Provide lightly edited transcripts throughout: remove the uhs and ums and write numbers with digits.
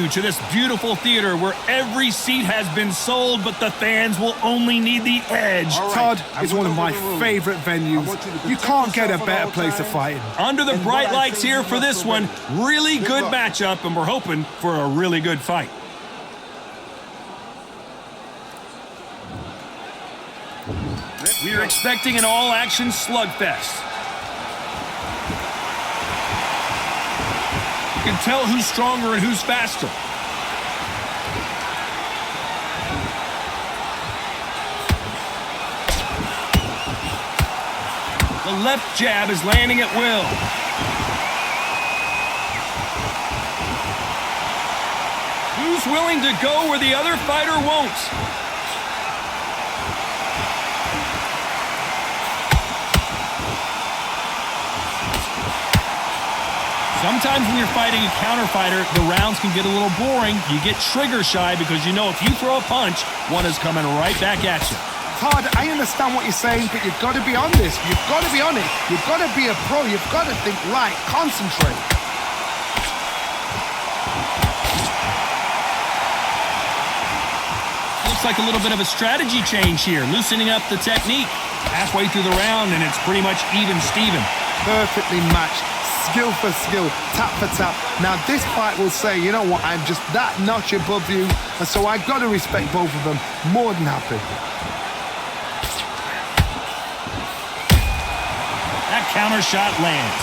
you to this beautiful theater where every seat has been sold, but the fans will only need the edge. Todd is one of my favorite venues. You can't get a better place to fight in. Under the bright lights here for this one, really good matchup, and we're hoping for a really good fight. We are expecting an all-action slugfest. You can tell who's stronger and who's faster. The left jab is landing at will. Who's willing to go where the other fighter won't? Sometimes when you're fighting a counter fighter, the rounds can get a little boring. You get trigger shy because you know if you throw a punch, one is coming right back at you. Todd, I understand what you're saying, but you've got to be on this. You've got to be on it. You've got to be a pro. You've got to think right. Concentrate. Looks like a little bit of a strategy change here, loosening up the technique. Halfway through the round, and it's pretty much even Steven. Perfectly matched. Skill for skill, tap for tap. Now this fight will say, you know what, I'm just that notch above you, and so I've got to respect both of them. More than happy. That counter shot lands.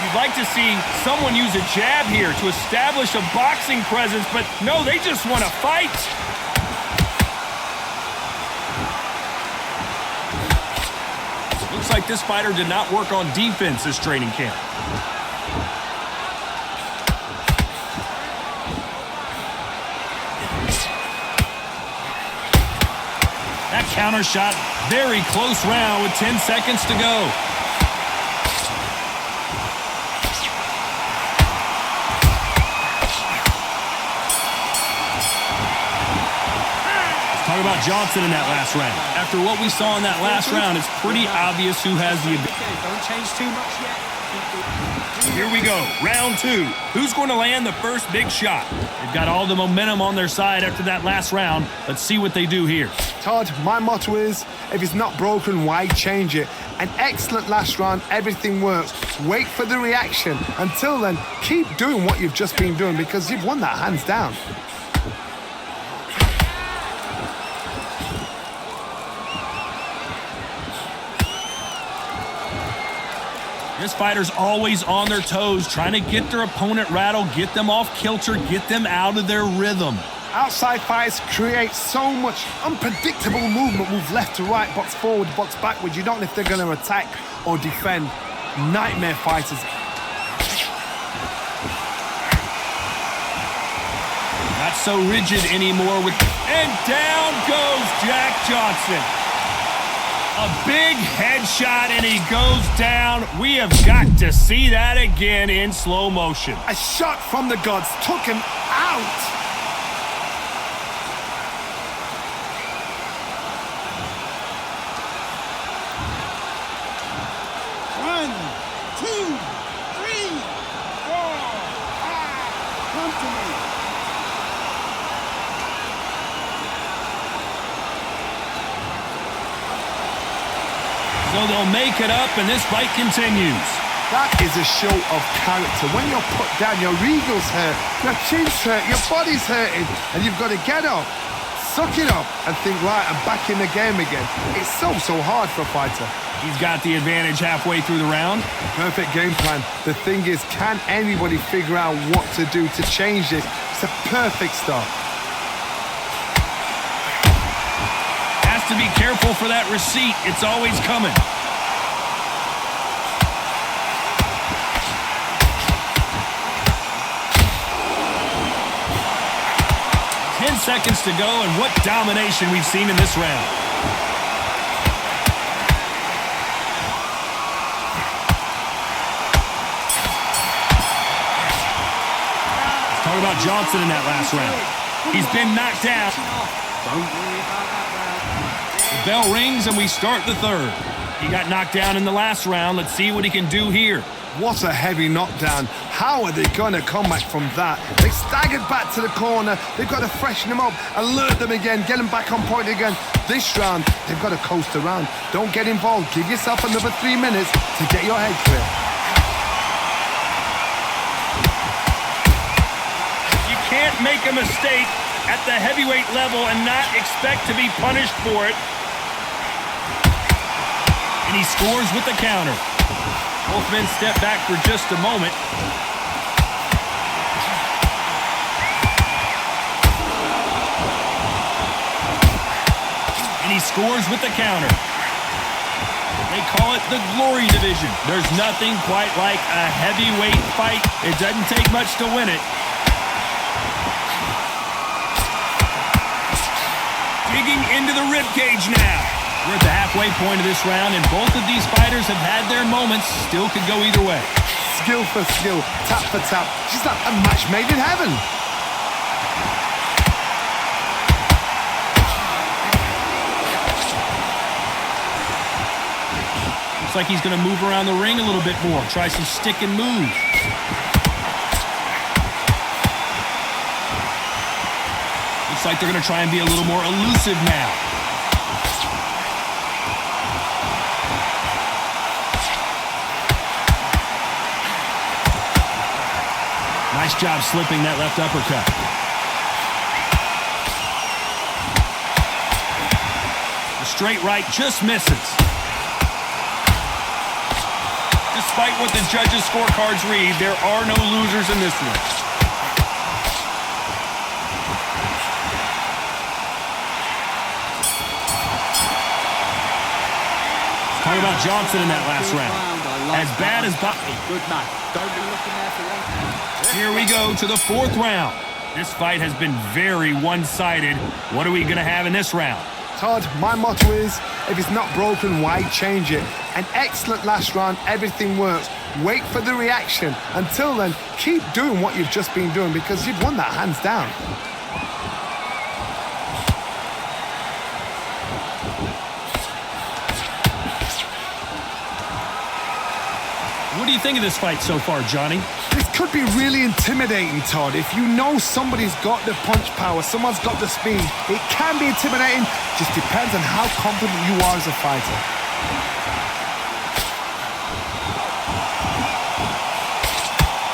You'd like to see someone use a jab here to establish a boxing presence, but no, they just want to fight. Looks like this fighter did not work on defense this training camp. That counter shot, very close round with 10 seconds to go. Talk about Johnson in that last round. After what we saw in that last round, it's pretty obvious who has the advantage. Don't change too much yet. Here we go, round two. Who's going to land the first big shot? They've got all the momentum on their side after that last round. Let's see what they do here. Todd, my motto is, if it's not broken, why change it? An excellent last round, everything works. Wait for the reaction. Until then, keep doing what you've just been doing because you've won that hands down. This fighter's always on their toes, trying to get their opponent rattled, get them off kilter, get them out of their rhythm. Outside fights create so much unpredictable movement. Move left to right, box forward, box backwards. You don't know if they're going to attack or defend. Nightmare fighters. Not so rigid anymore. And down goes Jack Johnson. A big headshot, and he goes down. We have got to see that again in slow motion. A shot from the gods took him out. One, two, three, 4, 5. Come to me. So they'll make it up, and this fight continues. That is a show of character. When you're put down, your ego's hurt, your chin's hurt, your body's hurting, and you've got to get up, suck it up, and think, right, I'm back in the game again. It's so hard for a fighter. He's got the advantage halfway through the round. Perfect game plan. The thing is, can anybody figure out what to do to change this? It's a perfect start. Has to be careful for that receipt. It's always coming. Seconds to go, and what domination we've seen in this round. Let's talk about Johnson in that last round. He's been knocked out. The bell rings, and we start the third. He got knocked down in the last round. Let's see what he can do here. What a heavy knockdown. How are they going to come back from that? They staggered back to the corner. They've got to freshen them up, alert them again, get them back on point again. This round, they've got to coast around. Don't get involved. Give yourself another 3 minutes to get your head clear. You can't make a mistake at the heavyweight level and not expect to be punished for it. And he scores with the counter. Both men step back for just a moment. And he scores with the counter. They call it the Glory Division. There's nothing quite like a heavyweight fight. It doesn't take much to win it. Digging into the ribcage now. We're at the halfway point of this round, and both of these fighters have had their moments. Still could go either way. Skill for skill, tap for tap. Just like a match made in heaven. Looks like he's going to move around the ring a little bit more. Try some stick and move. Looks like they're going to try and be a little more elusive now. Nice job slipping that left uppercut. The straight right just misses. Despite what the judges' scorecards read, there are no losers in this one. Talk about Johnson in that last round. As bad as good match. Don't be looking there for one. Here we go to the fourth round. This fight has been very one-sided. What are we going to have in this round? Todd, my motto is, if it's not broken, why change it? An excellent last round, everything works. Wait for the reaction. Until then, keep doing what you've just been doing because you've won that hands down. What do you think of this fight so far, Johnny? This could be really intimidating, Todd. If you know somebody's got the punch power, someone's got the speed, it can be intimidating. Just depends on how confident you are as a fighter.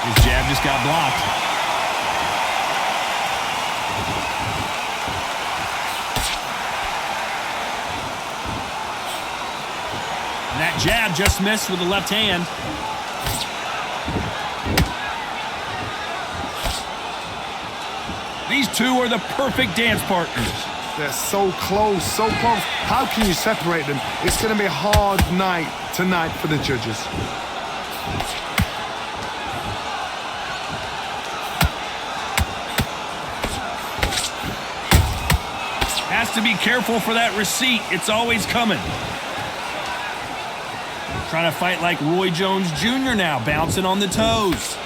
His jab just got blocked. And that jab just missed with the left hand. These two are the perfect dance partners. They're so close, so close. How can you separate them? It's going to be a hard night tonight for the judges. Has to be careful for that receipt. It's always coming. Trying to fight like Roy Jones Jr. now, bouncing on the toes.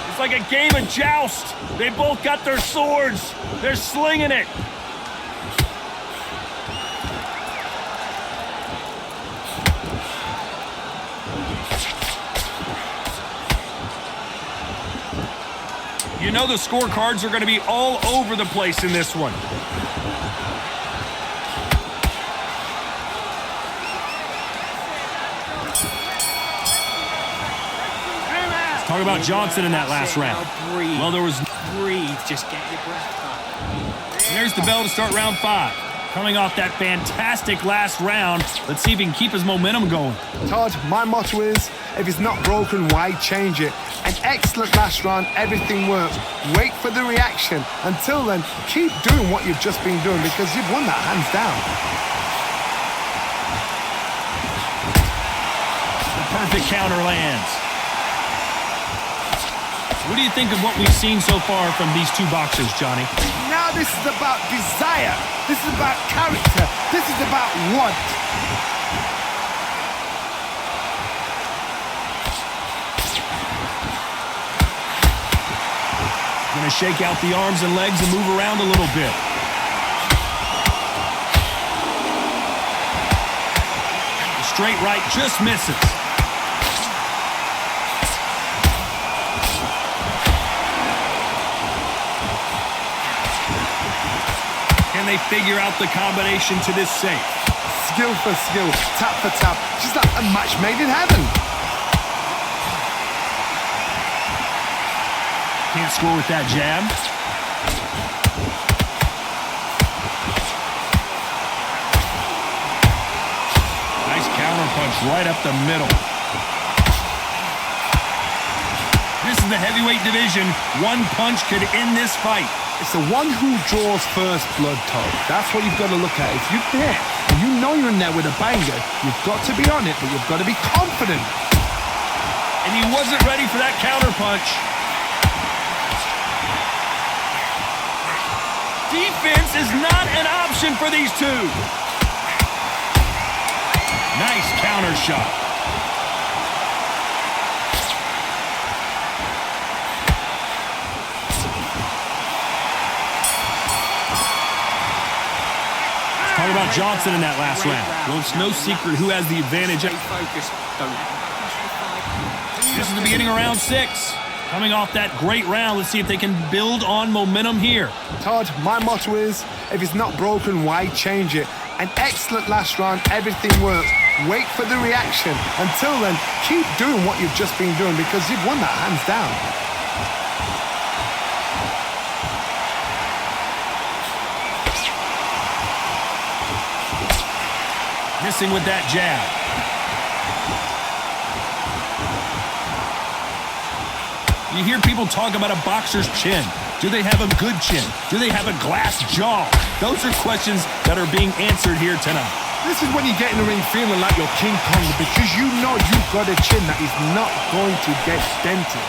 It's like a game of joust. They both got their swords. They're slinging it. You know the scorecards are going to be all over the place in this one. Talk about Johnson in that last round. Breathe. Well, there was... Breathe. Just get your breath back. There's the bell to start round 5. Coming off that fantastic last round, let's see if he can keep his momentum going. Todd, my motto is, if it's not broken, why change it? An excellent last round, everything works. Wait for the reaction. Until then, keep doing what you've just been doing because you've won that hands down. The perfect counter lands. What do you think of what we've seen so far from these two boxers, Johnny? Now this is about desire. This is about character. This is about want. Gonna shake out the arms and legs and move around a little bit. straight right just misses. Can they figure out the combination to this safe? Skill for skill, tap for tap, just like a match made in heaven. Can't score with that jab. Nice counter punch right up the middle. This is the heavyweight division. One punch could end this fight. It's the one who draws first blood, Todd. That's what you've got to look at. If you're there and you know you're in there with a banger, you've got to be on it, but you've got to be confident. And he wasn't ready for that counter punch. Defense is not an option for these two. Nice counter shot. Talk about Johnson in that last round. Well, it's no secret who has the advantage. This is the beginning of round 6. Coming off that great round, let's see if they can build on momentum here. Todd, my motto is, if it's not broken, why change it? An excellent last round, everything works. Wait for the reaction. Until then, keep doing what you've just been doing because you've won that hands down. Missing with that jab. You hear people talk about a boxer's chin. Do they have a good chin? Do they have a glass jaw? Those are questions that are being answered here tonight. This is when you get in the ring feeling like you're King Kong because you know you've got a chin that is not going to get dented.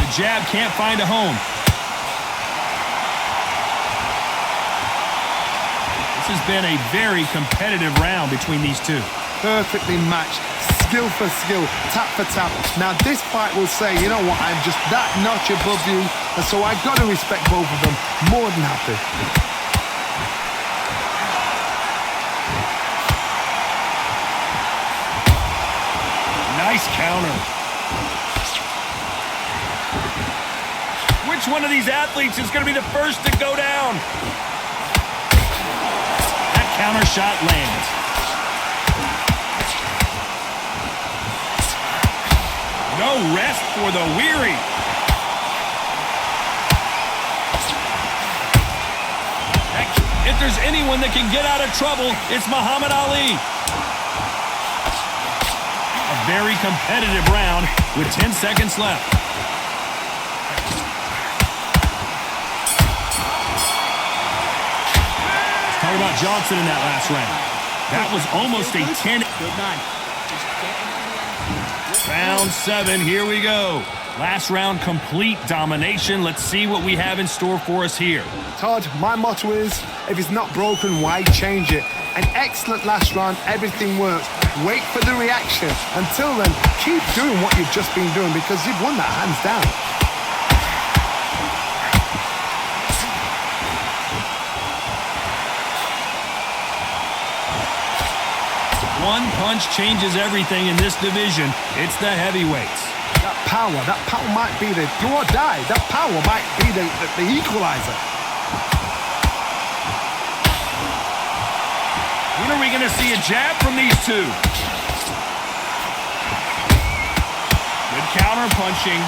The jab can't find a home. This has been a very competitive round between these two. Perfectly matched, skill for skill, tap for tap. Now this fight will say, you know what, I'm just that notch above you, and so I got to respect both of them. More than happy. Nice counter. Which one of these athletes is going to be the first to go down? That counter shot lands. No rest for the weary. If there's anyone that can get out of trouble, it's Muhammad Ali. A very competitive round with 10 seconds left. Talk about Johnson in that last round. That was almost a 10. Good man. Just getting on the end. Round 7, here we go. Last round, complete domination. Let's see what we have in store for us here. Todd, my motto is, if it's not broken, why change it? An excellent last round, everything works. Wait for the reaction. Until then, keep doing what you've just been doing because you've won that hands down. One punch changes everything in this division. It's the heavyweights. That power might be the do or die. That power might be the equalizer. When are we going to see a jab from these two? Good counter punching.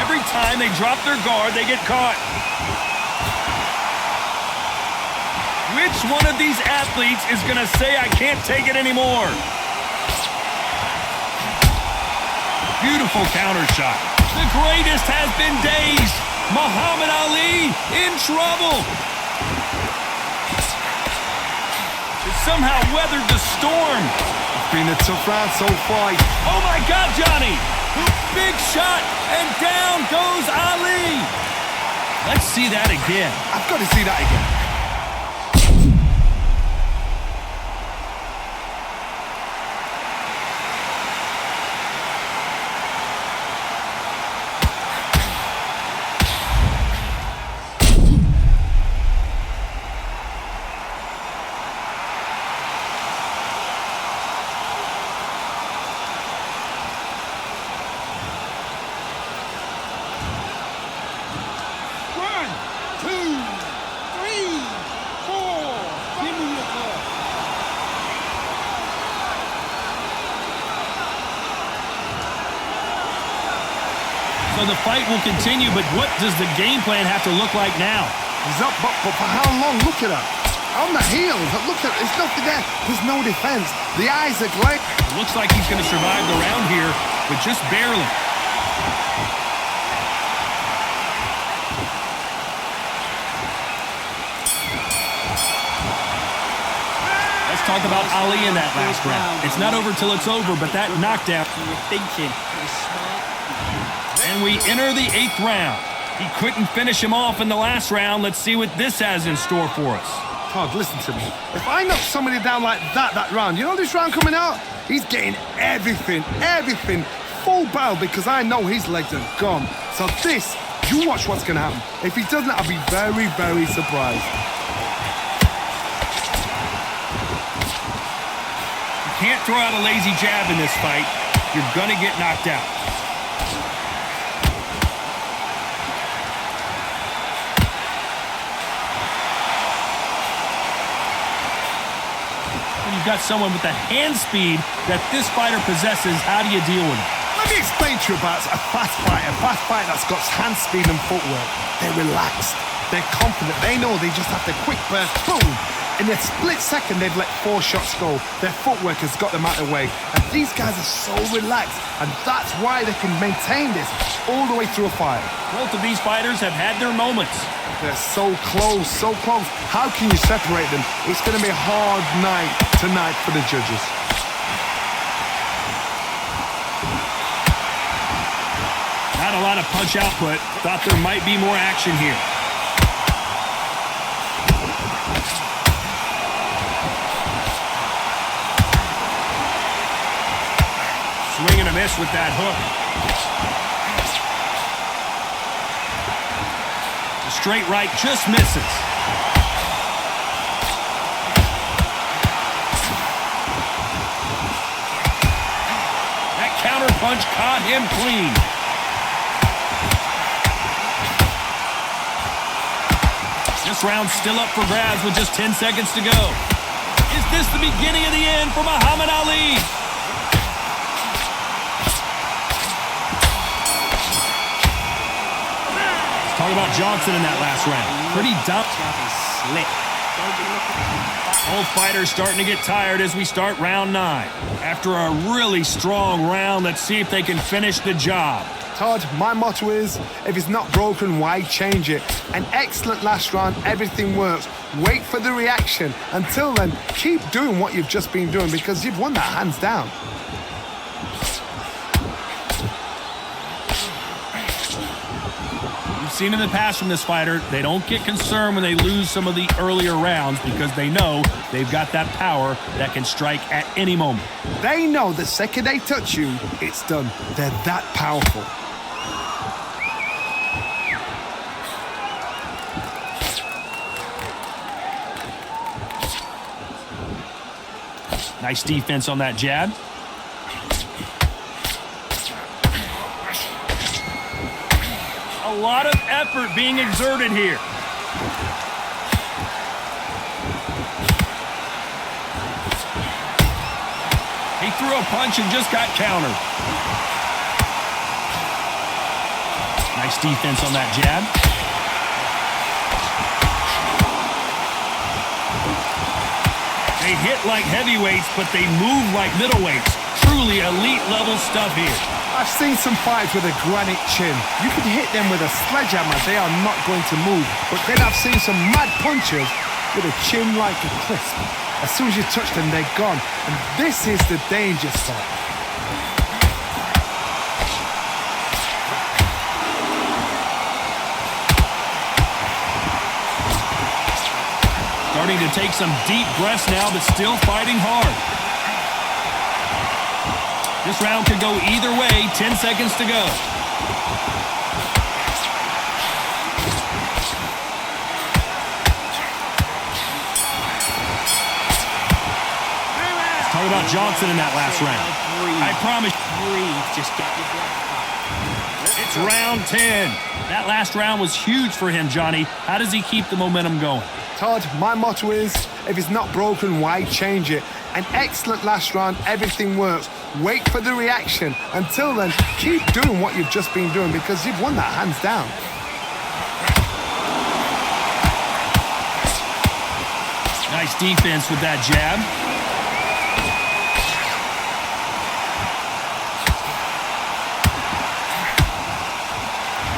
Every time they drop their guard, they get caught. Which one of these athletes is going to say, I can't take it anymore? Beautiful counter shot. The greatest has been dazed. Muhammad Ali in trouble. It somehow weathered the storm. It's been a tough round so far. Oh my God, Johnny. Big shot, and down goes Ali. Let's see that again. I've got to see that again. So the fight will continue, but what does the game plan have to look like now? He's up, but for how long? Look at that. On the heels, look at it. There's nothing there. There's no defense. The eyes are glazed. It looks like he's going to survive the round here, but just barely. Let's talk about Ali in that last round. It's not over till it's over, but that knockdown. You were thinking. It was smart. And we enter the 8th round. He couldn't finish him off in the last round. Let's see what this has in store for us. Todd, listen to me. If I knock somebody down like that round, you know this round coming out? He's getting everything, full barrel, because I know his legs are gone. So this, you watch what's going to happen. If he doesn't, I'll be very, very surprised. You can't throw out a lazy jab in this fight. You're going to get knocked out. You've got someone with the hand speed that this fighter possesses. How do you deal with it? Let me explain to you about a fast fighter that's got hand speed and footwork. They're relaxed. They're confident. They know they just have to quick burst, boom. In a split second, they've let 4 shots go. Their footwork has got them out of the way. And these guys are so relaxed. And that's why they can maintain this all the way through a fight. Both of these fighters have had their moments. They're so close, so close. How can you separate them? It's going to be a hard night tonight for the judges. Not a lot of punch output. Thought there might be more action here. Swing and a miss with that hook. The straight right just misses. That counter punch caught him clean. This round's still up for grabs with just 10 seconds to go. Is this the beginning of the end for Muhammad Ali? Talk about Johnson in that last round. Pretty dumb. Slick. Both fighters starting to get tired as we start round 9. After a really strong round, let's see if they can finish the job. Todd, my motto is, if it's not broken, why change it? An excellent last round, everything works. Wait for the reaction. Until then, keep doing what you've just been doing, because you've won that hands down. Seen in the past from this fighter, they don't get concerned when they lose some of the earlier rounds because they know they've got that power that can strike at any moment. They know the second they touch you, it's done. They're that powerful. Nice defense on that jab. A lot of effort being exerted here. He threw a punch and just got countered. Nice defense on that jab. They hit like heavyweights, but they move like middleweights. Truly elite level stuff here. I've seen some fighters with a granite chin. You can hit them with a sledgehammer, they are not going to move. But then I've seen some mad punchers with a chin like a crisp. As soon as you touch them, they're gone. And this is the danger spot. Starting to take some deep breaths now, but still fighting hard. This round could go either way. 10 seconds to go. Let's talk about Johnson in that last round. I promise. Breathe. Just get your breath back. It's round 10. That last round was huge for him, Johnny. How does he keep the momentum going? Todd, my motto is, If it's not broken, why change it? An excellent last round, everything works. Wait for the reaction. Until then, keep doing what you've just been doing because you've won that hands down. Nice defense with that jab.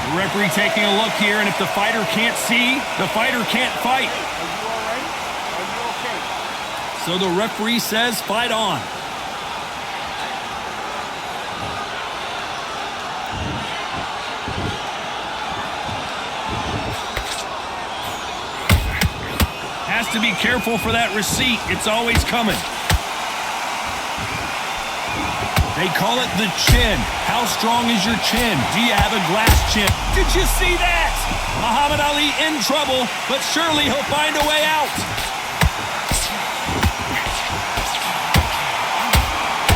The referee taking a look here, and if the fighter can't see, the fighter can't fight. Are you all right? Are you okay? So the referee says fight on. Has to be careful for that receipt. It's always coming. They call it the chin. How strong is your chin? Do you have a glass chin? Did you see that? Muhammad Ali in trouble, but surely he'll find a way out.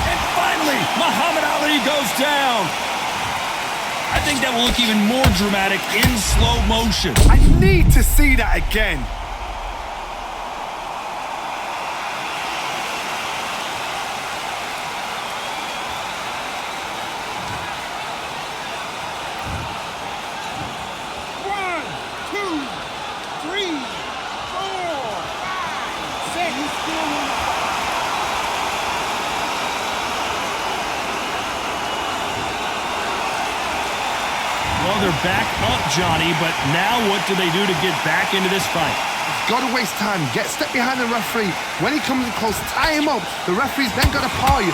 And finally, Muhammad Ali goes down. I think that will look even more dramatic in slow motion. I need to see that again. Well, they're back up, Johnny, but now what do they do to get back into this fight? Got to waste time. Get step behind the referee. When he comes in close, tie him up. The referee's then got to paw you.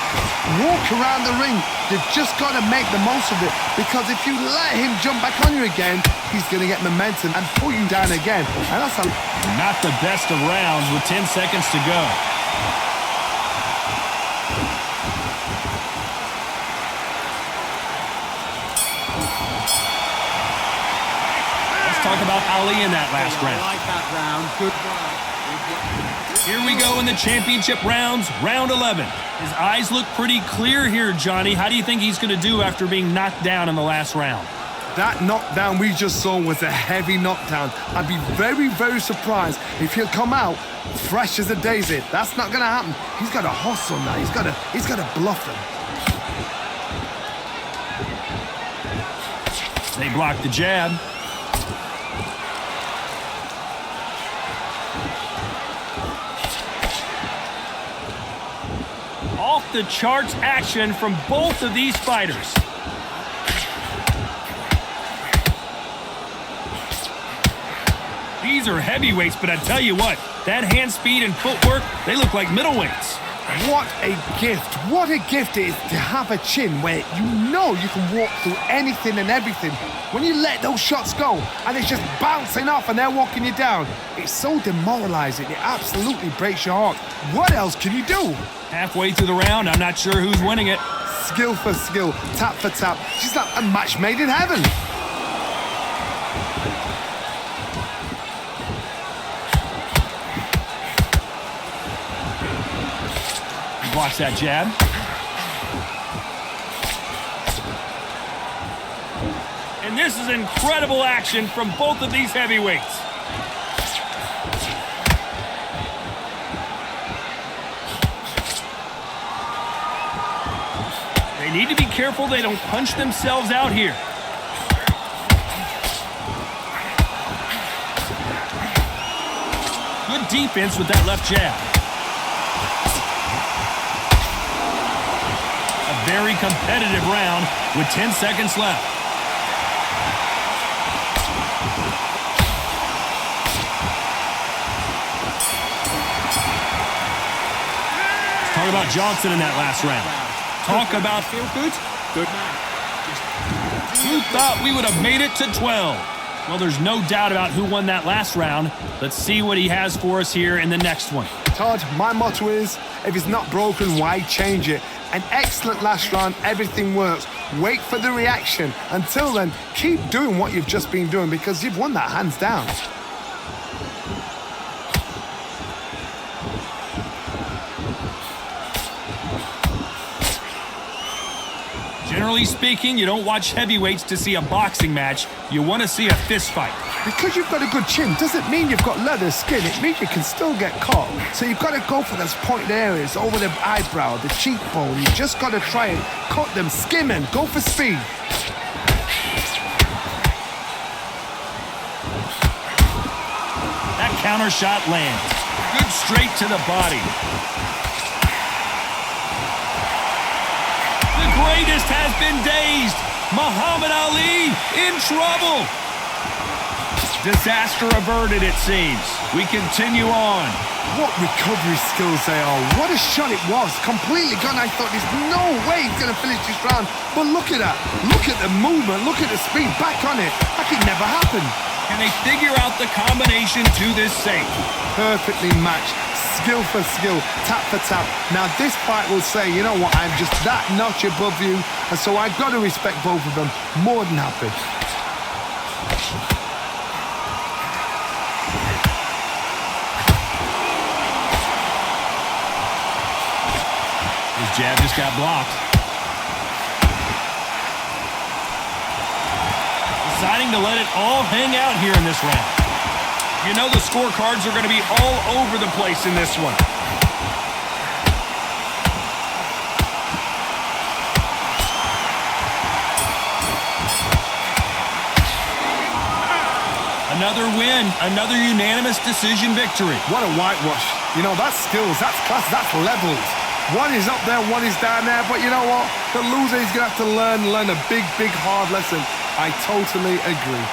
Walk around the ring. You've just got to make the most of it because if you let him jump back on you again, he's going to get momentum and pull you down again. And that's not the best of rounds with 10 seconds to go. Talk about Ali in that last round. I like that round. Good work. Here we go in the championship rounds, round 11. His eyes look pretty clear here, Johnny. How do you think he's going to do after being knocked down in the last round? That knockdown we just saw was a heavy knockdown. I'd be very, very surprised if he'll come out fresh as a daisy. That's not going to happen. He's got to hustle now. He's got to bluff them. They block the jab. Off the charts action from both of these fighters. These are heavyweights, but I tell you what, that hand speed and footwork, they look like middleweights. What a gift. What a gift it is to have a chin where you know you can walk through anything and everything. When you let those shots go and it's just bouncing off and they're walking you down, it's so demoralizing. It absolutely breaks your heart. What else can you do? Halfway through the round, I'm not sure who's winning it. Skill for skill, tap for tap. She's like a match made in heaven. Watch that jab. And this is incredible action from both of these heavyweights. They need to be careful they don't punch themselves out here. Good defense with that left jab. A very competitive round with 10 seconds left. Let's talk about Johnson in that last round. Talk about feel good? Good man. Who thought we would have made it to 12? Well, there's no doubt about who won that last round. Let's see what he has for us here in the next one. Todd, my motto is, if it's not broken, why change it? An excellent last round, everything works. Wait for the reaction. Until then, keep doing what you've just been doing because you've won that hands down. Generally speaking, you don't watch heavyweights to see a boxing match. You want to see a fist fight. Because you've got a good chin doesn't mean you've got leather skin. It means you can still get caught. So you've got to go for those pointed areas over the eyebrow, the cheekbone. You just got to try and cut them, skim and go for speed. That counter shot lands. Good straight to the body. The greatest has been dazed. Muhammad Ali in trouble. Disaster averted, it seems. We continue on. What recovery skills they are. What a shot it was. Completely gone. I thought there's no way he's going to finish this round. But look at that. Look at the movement. Look at the speed. Back on it. Like it never happened. Can they figure out the combination to this safe? Perfectly matched. Skill for skill. Tap for tap. Now this fight will say, you know what, I'm just that notch above you. And so I've got to respect both of them. More than happy. His jab just got blocked. Deciding to let it all hang out here in this round. You know the scorecards are going to be all over the place in this one. Another win, another unanimous decision victory. What a whitewash. You know, that's skills, that's class, that's levels. One is up there, one is down there, but you know what? The loser is going to have to learn a big, hard lesson. I totally agree.